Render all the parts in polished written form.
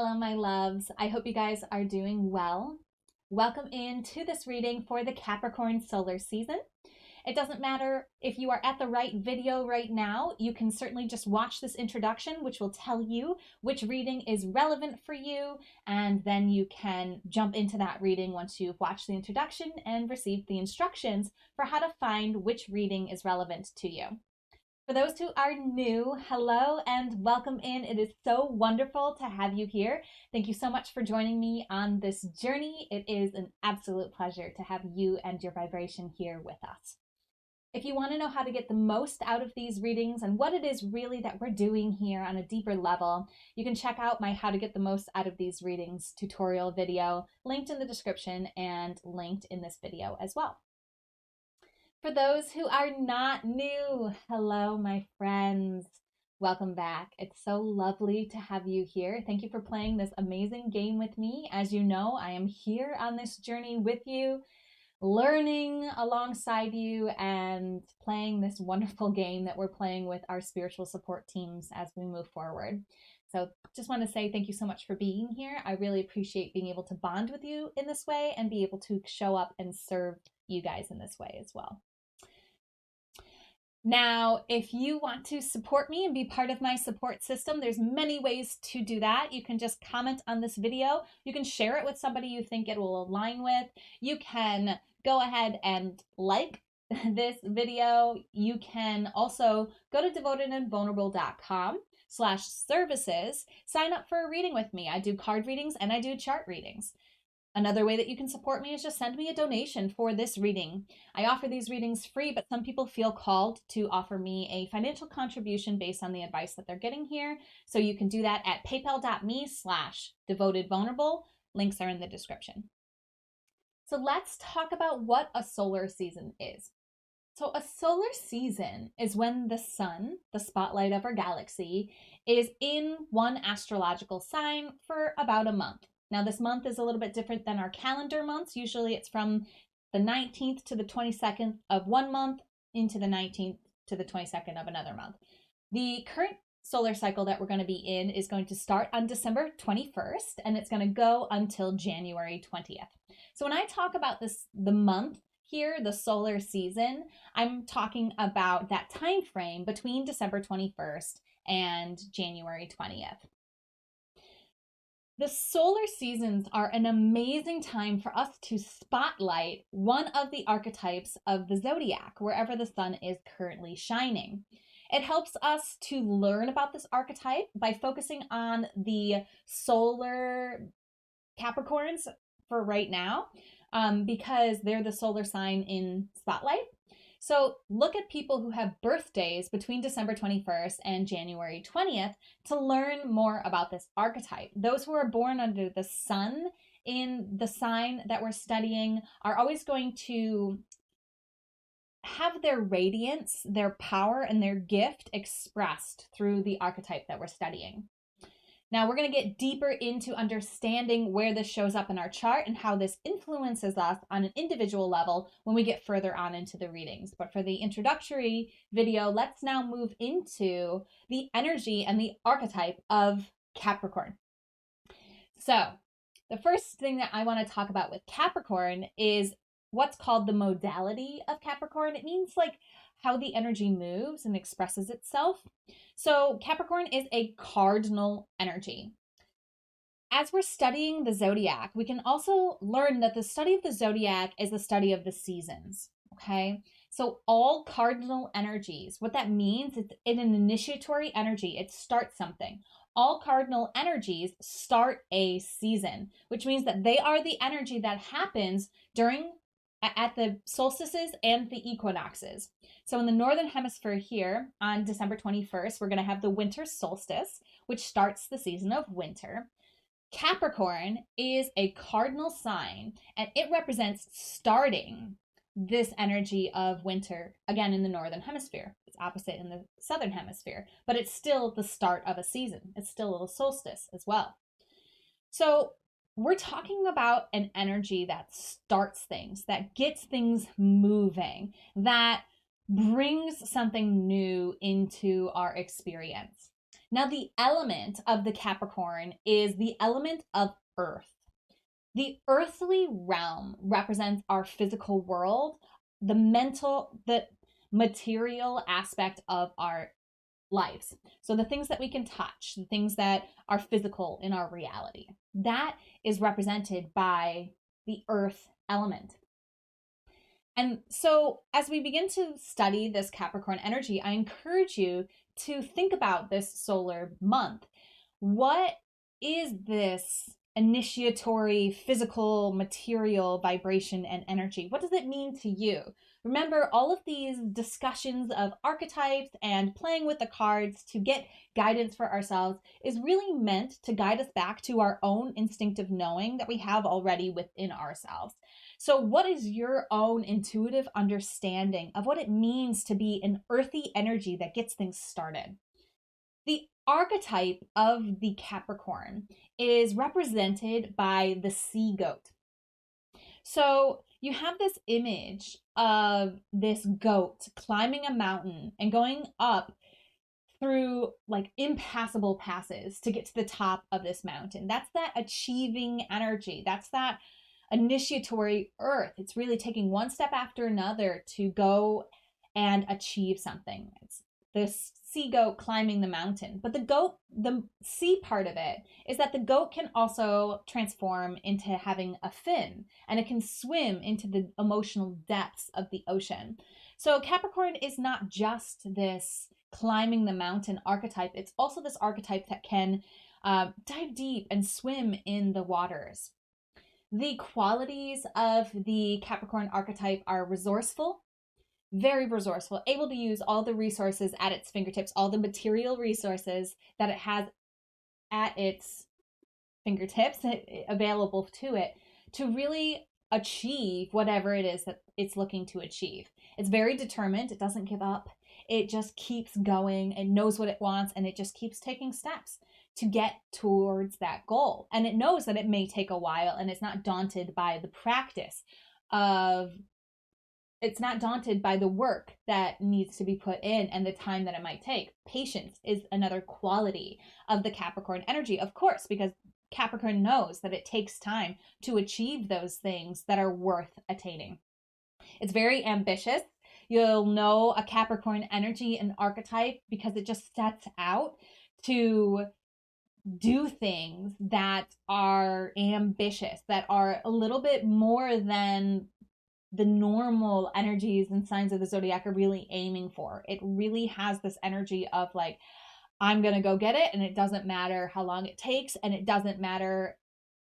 Hello, my loves. I hope you guys are doing well. Welcome into this reading for the Capricorn solar season. It doesn't matter if you are at the right video right now. You can certainly just watch this introduction, which will tell you which reading is relevant for you, and then you can jump into that reading once you've watched the introduction and received the instructions for how to find which reading is relevant to you. For those who are new, hello and welcome in. It is so wonderful to have you here. Thank you so much for joining me on this journey. It is an absolute pleasure to have you and your vibration here with us. If you want to know how to get the most out of these readings and what it is really that we're doing here on a deeper level, you can check out my How to Get the Most Out of These Readings tutorial video, linked in the description and linked in this video as well. For those who are not new, hello, my friends. Welcome back. It's so lovely to have you here. Thank you for playing this amazing game with me. As you know, I am here on this journey with you, learning alongside you and playing this wonderful game that we're playing with our spiritual support teams as we move forward. So just want to say thank you so much for being here. I really appreciate being able to bond with you in this way and be able to show up and serve you guys in this way as well. Now, if you want to support me and be part of my support system, there's many ways to do that. You can just comment on this video. You can share it with somebody you think it will align with. You can go ahead and like this video. You can also go to devotedandvulnerable.com/services, sign up for a reading with me. I do card readings and I do chart readings. Another way that you can support me is just send me a donation for this reading. I offer these readings free, but some people feel called to offer me a financial contribution based on the advice that they're getting here. So you can do that at paypal.me/devotedvulnerable. Links are in the description. So let's talk about what a solar season is. So a solar season is when the sun, the spotlight of our galaxy, is in one astrological sign for about a month. Now, this month is a little bit different than our calendar months. Usually it's from the 19th to the 22nd of one month into the 19th to the 22nd of another month. The current solar cycle that we're going to be in is going to start on December 21st, and it's going to go until January 20th. So when I talk about the month here, the solar season, I'm talking about that time frame between December 21st and January 20th. The solar seasons are an amazing time for us to spotlight one of the archetypes of the zodiac, wherever the sun is currently shining. It helps us to learn about this archetype by focusing on the solar Capricorns for right now, because they're the solar sign in spotlight. So look at people who have birthdays between December 21st and January 20th to learn more about this archetype. Those who are born under the sun in the sign that we're studying are always going to have their radiance, their power, and their gift expressed through the archetype that we're studying. Now we're going to get deeper into understanding where this shows up in our chart and how this influences us on an individual level when we get further on into the readings. But for the introductory video, let's now move into the energy and the archetype of Capricorn. So the first thing that I want to talk about with Capricorn is what's called the modality of Capricorn. It means like how the energy moves and expresses itself. So Capricorn is a cardinal energy. As we're studying the zodiac, we can also learn that the study of the zodiac is the study of the seasons, okay? So all cardinal energies, what that means is in an initiatory energy, it starts something. All cardinal energies start a season, which means that they are the energy that happens at the solstices and the equinoxes. So in the Northern Hemisphere here on December 21st, we're going to have the winter solstice, which starts the season of winter. Capricorn is a cardinal sign, and it represents starting this energy of winter, again, in the Northern Hemisphere. It's opposite in the Southern Hemisphere, but it's still the start of a season. It's still a solstice as well. So we're talking about an energy that starts things, that gets things moving, that brings something new into our experience. Now, the element of the Capricorn is the element of earth. The earthly realm represents our physical world, the material aspect of our lives. So the things that we can touch, the things that are physical in our reality, that is represented by the earth element. And so as we begin to study this Capricorn energy, I encourage you to think about this solar month. What is this initiatory, physical, material vibration and energy? What does it mean to you? Remember, all of these discussions of archetypes and playing with the cards to get guidance for ourselves is really meant to guide us back to our own instinctive knowing that we have already within ourselves. So, what is your own intuitive understanding of what it means to be an earthy energy that gets things started? The archetype of the Capricorn is represented by the sea goat. So you have this image of this goat climbing a mountain and going up through like impassable passes to get to the top of this mountain. That's that achieving energy. That's that initiatory earth. It's really taking one step after another to go and achieve something. It's this sea goat climbing the mountain. But the sea part of it is that the goat can also transform into having a fin, and it can swim into the emotional depths of the ocean. So Capricorn is not just this climbing the mountain archetype, it's also this archetype that can dive deep and swim in the waters. The qualities of the Capricorn archetype are resourceful, very resourceful, able to use all the resources at its fingertips, all the material resources that it has at its fingertips available to it to really achieve whatever it is that it's looking to achieve. It's very determined. It doesn't give up. It just keeps going. It knows what it wants, and it just keeps taking steps to get towards that goal. And it knows that it may take a while, and it's not daunted by the practice of it's not daunted by the work that needs to be put in and the time that it might take. Patience is another quality of the Capricorn energy, of course, because Capricorn knows that it takes time to achieve those things that are worth attaining. It's very ambitious. You'll know a Capricorn energy and archetype because it just sets out to do things that are ambitious, that are a little bit more than the normal energies and signs of the zodiac are really aiming for. It really has this energy of like, I'm going to go get it, and it doesn't matter how long it takes, and it doesn't matter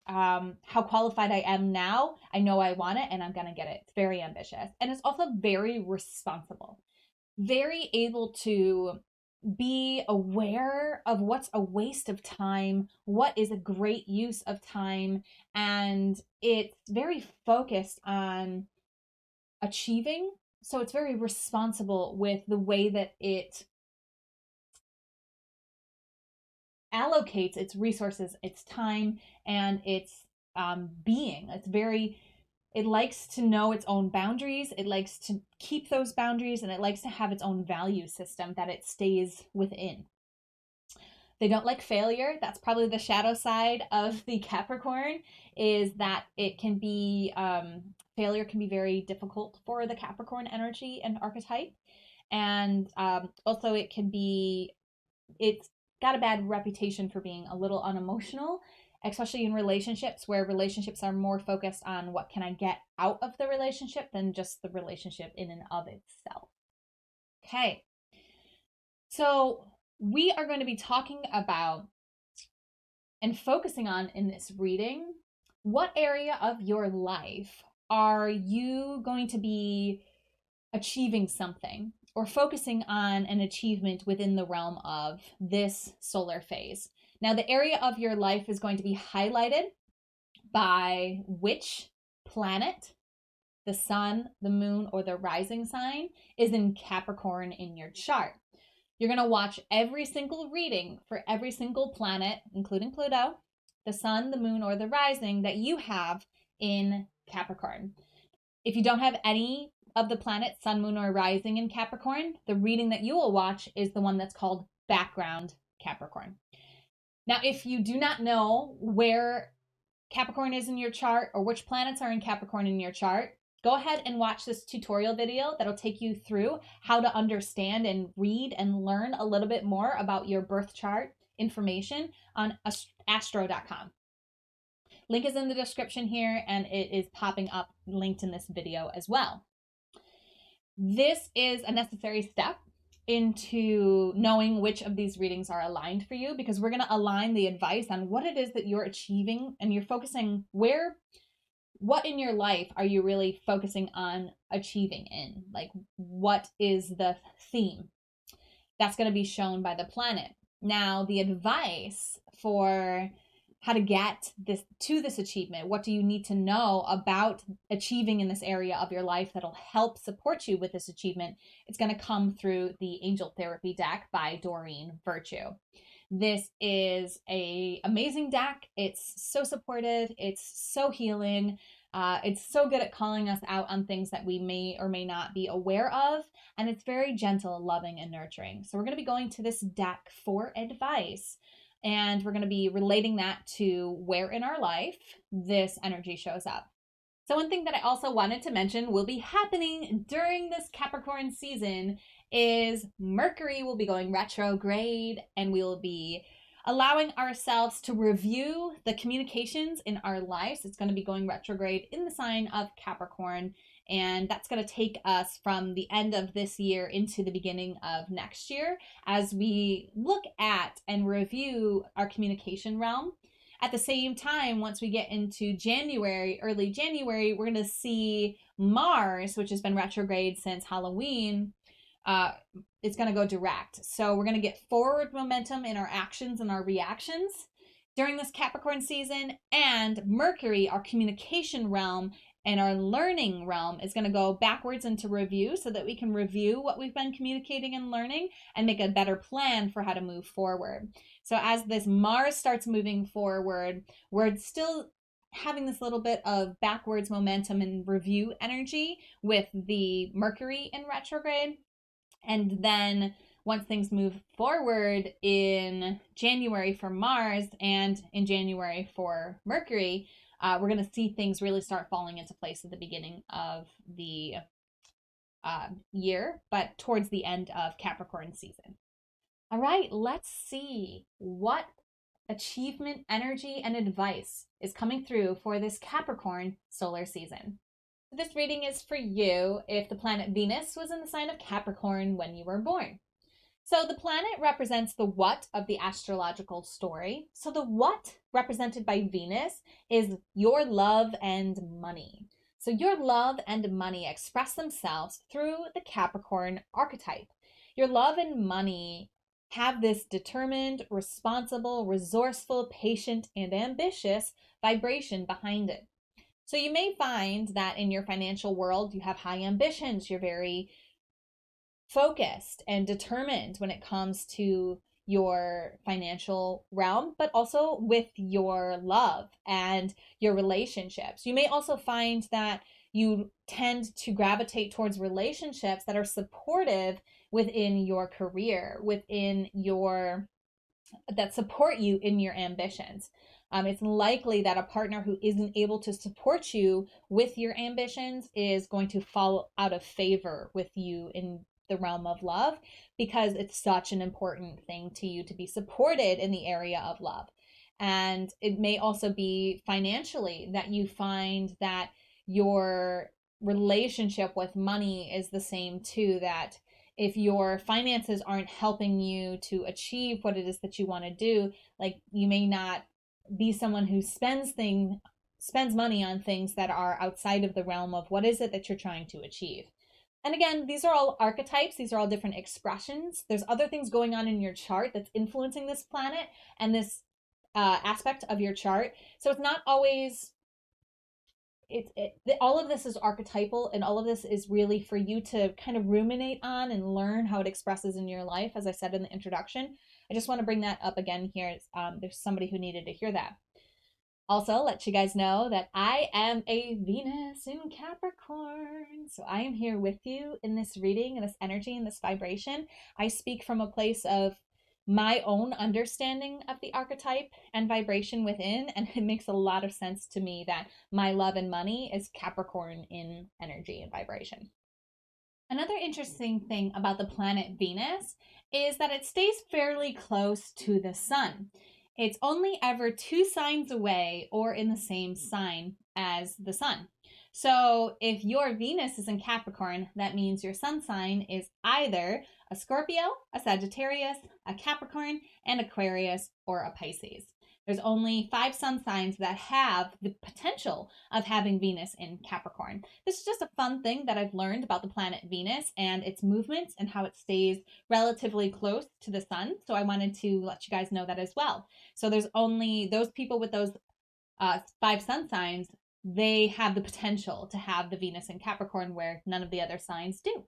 how qualified I am now. I know I want it, and I'm going to get it. It's very ambitious. And it's also very responsible, very able to be aware of what's a waste of time, what is a great use of time, and it's very focused on achieving. So it's very responsible with the way that it allocates its resources, its time, and its being. It likes to know its own boundaries. It likes to keep those boundaries, and it likes to have its own value system that it stays within. They don't like failure. That's probably the shadow side of the Capricorn, is that it can be, failure can be very difficult for the Capricorn energy and archetype. And also it's got a bad reputation for being a little unemotional, especially in relationships, where relationships are more focused on what can I get out of the relationship than just the relationship in and of itself. Okay. So we are going to be talking about and focusing on in this reading, what area of your life are you going to be achieving something or focusing on an achievement within the realm of this solar phase. Now, the area of your life is going to be highlighted by which planet, the sun, the moon, or the rising sign is in Capricorn in your chart. You're going to watch every single reading for every single planet, including Pluto, the sun, the moon, or the rising that you have in Capricorn. If you don't have any of the planets, sun, moon, or rising in Capricorn, the reading that you will watch is the one that's called background Capricorn. Now, if you do not know where Capricorn is in your chart or which planets are in Capricorn in your chart, go ahead and watch this tutorial video that'll take you through how to understand and read and learn a little bit more about your birth chart information on astro.com. Link is in the description here, and it is popping up linked in this video as well. This is a necessary step into knowing which of these readings are aligned for you, because we're going to align the advice on what it is that you're achieving, and you're focusing what in your life are you really focusing on achieving in? Like, what is the theme? That's going to be shown by the planet. Now, the advice for how to get this achievement, what do you need to know about achieving in this area of your life that'll help support you with this achievement, it's going to come through the Angel Therapy deck by Doreen Virtue. This is an amazing deck. It's so supportive. It's so healing. It's so good at calling us out on things that we may or may not be aware of. And it's very gentle, loving, and nurturing. So we're going to be going to this deck for advice. And we're going to be relating that to where in our life this energy shows up. So one thing that I also wanted to mention will be happening during this Capricorn season is Mercury will be going retrograde, and we will be allowing ourselves to review the communications in our lives. It's going to be going retrograde in the sign of Capricorn, and that's going to take us from the end of this year into the beginning of next year as we look at and review our communication realm. At the same time, once we get into January, early January, we're going to see Mars, which has been retrograde since Halloween. It's going to go direct. So we're going to get forward momentum in our actions and our reactions during this Capricorn season. And Mercury, our communication realm and our learning realm, is going to go backwards into review so that we can review what we've been communicating and learning and make a better plan for how to move forward. So as this Mars starts moving forward, we're still having this little bit of backwards momentum and review energy with the Mercury in retrograde. And then once things move forward in January for Mars and in January for Mercury, we're going to see things really start falling into place at the beginning of the year, but towards the end of Capricorn season. All right, let's see what achievement, energy, and advice is coming through for this Capricorn solar season. This reading is for you if the planet Venus was in the sign of Capricorn when you were born. So the planet represents the what of the astrological story. So the what represented by Venus is your love and money. So your love and money express themselves through the Capricorn archetype. Your love and money have this determined, responsible, resourceful, patient, and ambitious vibration behind it. So you may find that in your financial world, you have high ambitions. You're very focused and determined when it comes to your financial realm, but also with your love and your relationships. You may also find that you tend to gravitate towards relationships that are supportive within your career, that support you in your ambitions. It's likely that a partner who isn't able to support you with your ambitions is going to fall out of favor with you in the realm of love, because it's such an important thing to you to be supported in the area of love. And it may also be financially that you find that your relationship with money is the same too, that if your finances aren't helping you to achieve what it is that you want to do, like you may not be someone who spends money on things that are outside of the realm of what is it that you're trying to achieve. And again, these are all archetypes. These are all different expressions. There's other things going on in your chart that's influencing this planet and this aspect of your chart. So it's not always, all of this is archetypal, and all of this is really for you to kind of ruminate on and learn how it expresses in your life, as I said in the introduction. I just want to bring that up again here. There's somebody who needed to hear that. Also, let you guys know that I am a Venus in Capricorn. So I am here with you in this reading and this energy and this vibration. I speak from a place of my own understanding of the archetype and vibration within, and it makes a lot of sense to me that my love and money is Capricorn in energy and vibration. Another interesting thing about the planet Venus is that it stays fairly close to the sun. It's only ever 2 signs away or in the same sign as the sun. So if your Venus is in Capricorn, that means your sun sign is either a Scorpio, a Sagittarius, a Capricorn, an Aquarius, or a Pisces. There's only 5 sun signs that have the potential of having Venus in Capricorn. This is just a fun thing that I've learned about the planet Venus and its movements and how it stays relatively close to the sun. So I wanted to let you guys know that as well. So there's only those people with those 5 sun signs, they have the potential to have the Venus in Capricorn where none of the other signs do.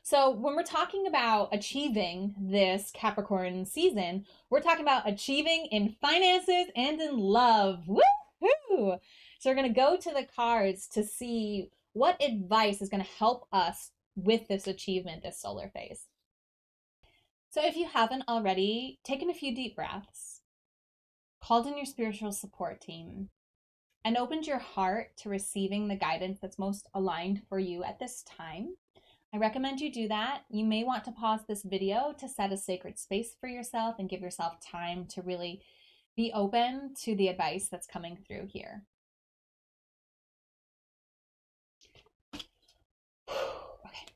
So when we're talking about achieving this Capricorn season, we're talking about achieving in finances and in love. Woohoo! So we're going to go to the cards to see what advice is going to help us with this achievement this solar phase. So if you haven't already, taken a few deep breaths, called in your spiritual support team, and opened your heart to receiving the guidance that's most aligned for you at this time, I recommend you do that. You may want to pause this video to set a sacred space for yourself and give yourself time to really be open to the advice that's coming through here. Okay.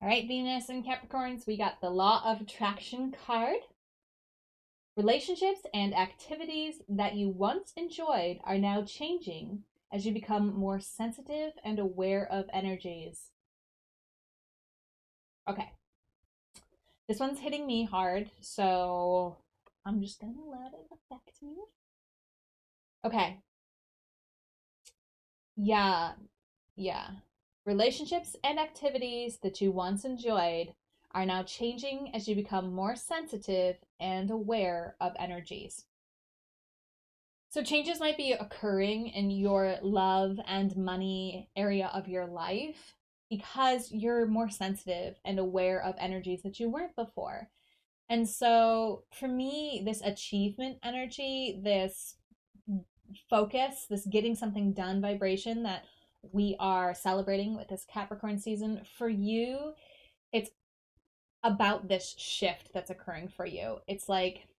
All right, Venus and Capricorns, we got the Law of Attraction card. Relationships and activities that you once enjoyed are now changing as you become more sensitive and aware of energies. Okay. This one's hitting me hard, so I'm just going to let it affect me. Okay. Yeah. Relationships and activities that you once enjoyed are now changing as you become more sensitive and aware of energies. So changes might be occurring in your love and money area of your life because you're more sensitive and aware of energies that you weren't before. And so for me, this achievement energy, this focus, this getting something done vibration that we are celebrating with this Capricorn season, for you, it's about this shift that's occurring for you. It's like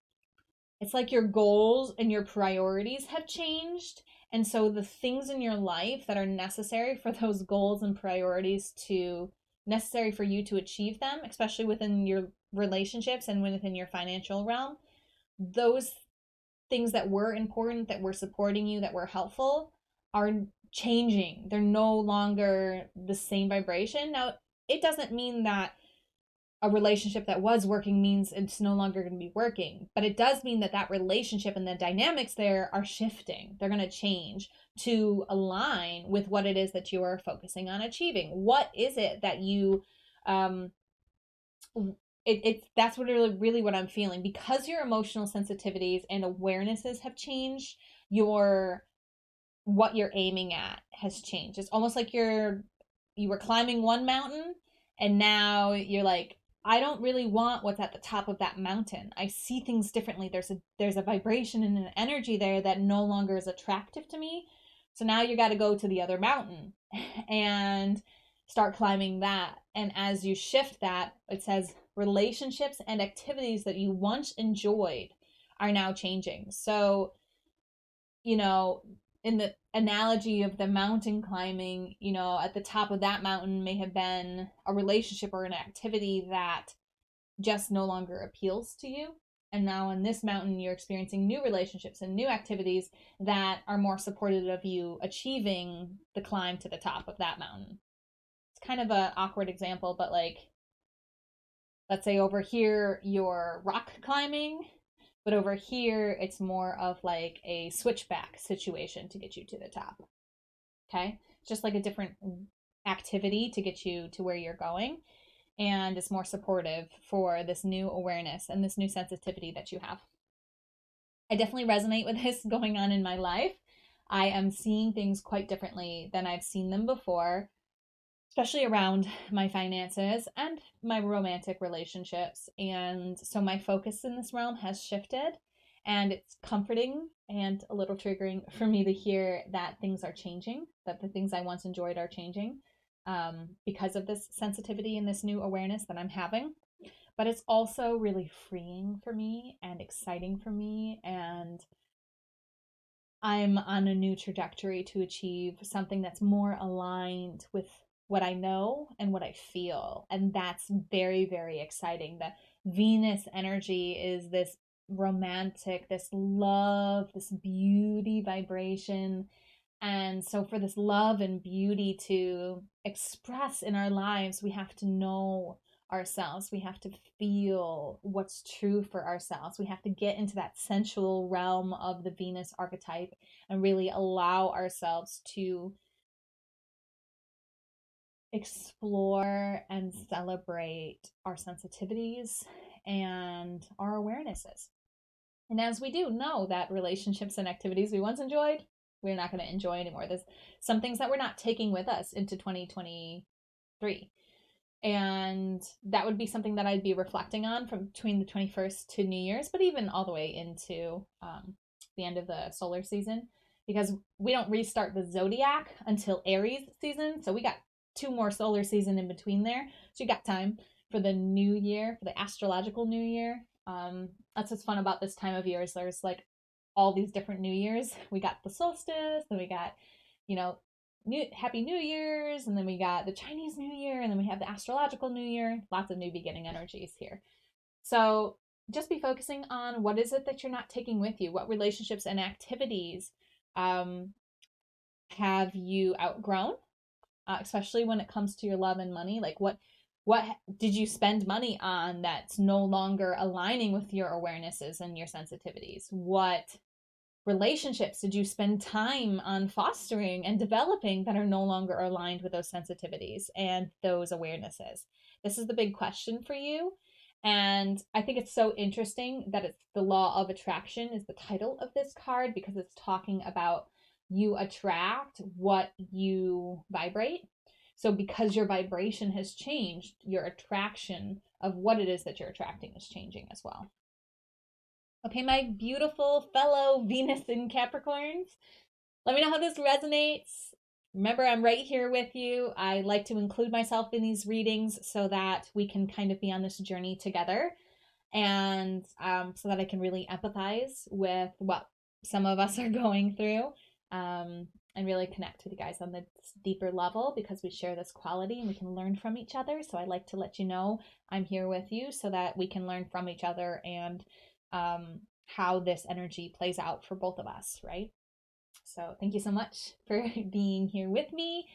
your goals and your priorities have changed. And so the things in your life that are necessary for those goals and priorities to necessary for you to achieve them, especially within your relationships and within your financial realm, those things that were important, that were supporting you, that were helpful, are changing. They're no longer the same vibration. Now, it doesn't mean that a relationship that was working means it's no longer going to be working, but it does mean that that relationship and the dynamics there are shifting. They're going to change to align with what it is that you are focusing on achieving. What is it that you that's what really what I'm feeling, because your emotional sensitivities and awarenesses have changed. What you're aiming at has changed. It's almost like you were climbing one mountain and now you're like, I don't really want what's at the top of that mountain. I see things differently. There's a vibration and an energy there that no longer is attractive to me. So now you got to go to the other mountain and start climbing that. And as you shift that, it says relationships and activities that you once enjoyed are now changing. So, in the analogy of the mountain climbing, at the top of that mountain may have been a relationship or an activity that just no longer appeals to you. And now on this mountain, you're experiencing new relationships and new activities that are more supportive of you achieving the climb to the top of that mountain. It's kind of an awkward example, but let's say over here, you're rock climbing, but over here, it's more of like a switchback situation to get you to the top. Okay? It's just like a different activity to get you to where you're going. And it's more supportive for this new awareness and this new sensitivity that you have. I definitely resonate with this going on in my life. I am seeing things quite differently than I've seen them before. especially around my finances and my romantic relationships. And so my focus in this realm has shifted, and it's comforting and a little triggering for me to hear that things are changing, that the things I once enjoyed are changing because of this sensitivity and this new awareness that I'm having. But it's also really freeing for me and exciting for me, and I'm on a new trajectory to achieve something that's more aligned with what I know and what I feel. And that's very, very exciting. The Venus energy is this romantic, this love, this beauty vibration. And so, for this love and beauty to express in our lives, we have to know ourselves. We have to feel what's true for ourselves. We have to get into that sensual realm of the Venus archetype and really allow ourselves to explore and celebrate our sensitivities and our awarenesses. And as we do know that relationships and activities we once enjoyed, we're not going to enjoy anymore. There's some things that we're not taking with us into 2023. And that would be something that I'd be reflecting on from between the 21st to New Year's, but even all the way into the end of the solar season, because we don't restart the zodiac until Aries season. So we got 2 more solar season in between there. So you got time for the new year, for the astrological new year. That's what's fun about this time of year, is there's like all these different new years. We got the solstice, then we got, Happy New Year's, and then we got the Chinese New Year, and then we have the astrological New Year. Lots of new beginning energies here. So just be focusing on what is it that you're not taking with you? What relationships and activities have you outgrown? Especially when it comes to your love and money. Like what did you spend money on that's no longer aligning with your awarenesses and your sensitivities? What relationships did you spend time on fostering and developing that are no longer aligned with those sensitivities and those awarenesses? This is the big question for you. And I think it's so interesting that it's the law of attraction is the title of this card, because it's talking about you attract what you vibrate. So because your vibration has changed, your attraction of what it is that you're attracting is changing as well. Okay, my beautiful fellow Venus in Capricorns, let me know how this resonates. Remember, I'm right here with you. I like to include myself in these readings so that we can kind of be on this journey together, and so that I can really empathize with what some of us are going through, and really connect with you guys on this deeper level, because we share this quality and we can learn from each other. So I like to let you know I'm here with you so that we can learn from each other and how this energy plays out for both of us, right? So thank you so much for being here with me.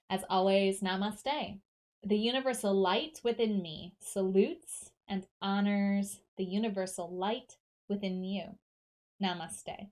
As always, namaste. The universal light within me salutes and honors the universal light within you. Namaste.